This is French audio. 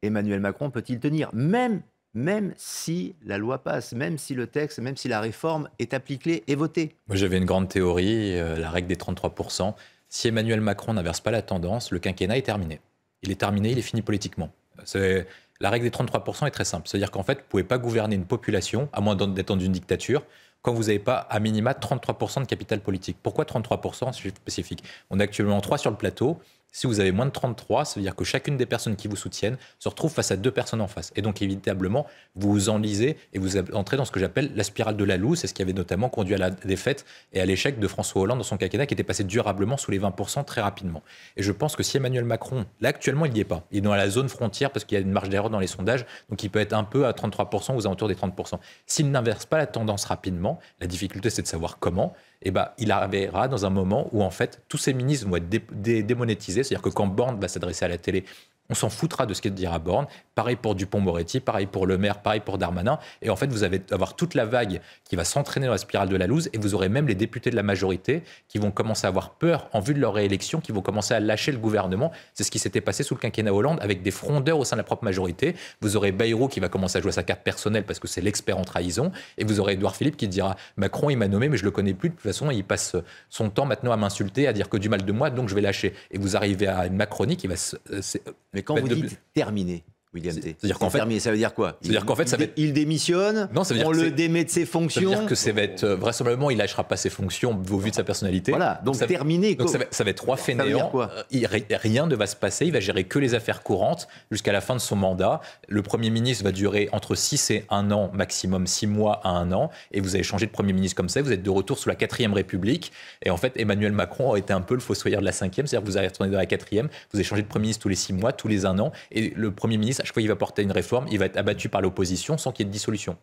Emmanuel Macron peut-il tenir, même si la loi passe, même si le texte, même si la réforme est appliquée et votée? Moi, j'avais une grande théorie, la règle des 33%. Si Emmanuel Macron n'inverse pas la tendance, le quinquennat est terminé. Il est terminé, il est fini politiquement. La règle des 33% est très simple. C'est-à-dire qu'en fait, vous ne pouvez pas gouverner une population, à moins d'être dans une dictature, quand vous n'avez pas à minima 33% de capital politique. Pourquoi 33%? C'est spécifique. On est actuellement 3 sur le plateau. Si vous avez moins de 33, ça veut dire que chacune des personnes qui vous soutiennent se retrouve face à 2 personnes en face. Et donc, évitablement, vous vous enlisez et vous entrez dans ce que j'appelle la spirale de la loue. C'est ce qui avait notamment conduit à la défaite et à l'échec de François Hollande dans son quinquennat, qui était passé durablement sous les 20% très rapidement. Et je pense que si Emmanuel Macron, là actuellement, il n'y est pas. Il est dans la zone frontière parce qu'il y a une marge d'erreur dans les sondages. Donc, il peut être un peu à 33% aux alentours des 30%. S'il n'inverse pas la tendance rapidement, la difficulté, c'est de savoir comment. Eh ben, il arrivera dans un moment où, en fait, tous ces ministres vont être démonétisés. C'est-à-dire que quand Borne va s'adresser à la télé, on s'en foutra de ce qu'il dira Borne. Pareil pour Dupond-Moretti, pareil pour Le Maire, pareil pour Darmanin. Et en fait, vous allez avoir toute la vague qui va s'entraîner dans la spirale de la loose. Et vous aurez même les députés de la majorité qui vont commencer à avoir peur en vue de leur réélection, qui vont commencer à lâcher le gouvernement. C'est ce qui s'était passé sous le quinquennat Hollande avec des frondeurs au sein de la propre majorité. Vous aurez Bayrou qui va commencer à jouer sa carte personnelle parce que c'est l'expert en trahison. Et vous aurez Édouard Philippe qui dira Macron, il m'a nommé, mais je le connais plus. De toute façon, il passe son temps maintenant à m'insulter, à dire que du mal de moi, donc je vais lâcher. Et vous arrivez à une Macronie qui va Mais quand vous dites terminé, William T. C'est-à-dire qu'en fait, terminé, ça veut dire quoi? C'est-à-dire qu'en fait, il démissionne, non, ça veut dire on le démet de ses fonctions. Ça veut dire que ça va être vraisemblablement, il lâchera pas ses fonctions au vu de sa personnalité. Voilà, donc terminé. Donc ça va être 3 fainéants. Rien ne va se passer. Il va gérer que les affaires courantes jusqu'à la fin de son mandat. Le Premier ministre va durer entre 6 et 1 an, maximum 6 mois à 1 an. Et vous allez changer de Premier ministre comme ça. Vous êtes de retour sous la 4e République. Et en fait, Emmanuel Macron a été un peu le fossoyeur de la 5e. C'est-à-dire que vous allez retourner dans la 4e. Vous allez changer de Premier ministre tous les 6 mois, tous les 1 an. Et le Premier ministre, à chaque fois qu'il va porter une réforme, il va être abattu par l'opposition sans qu'il y ait de dissolution.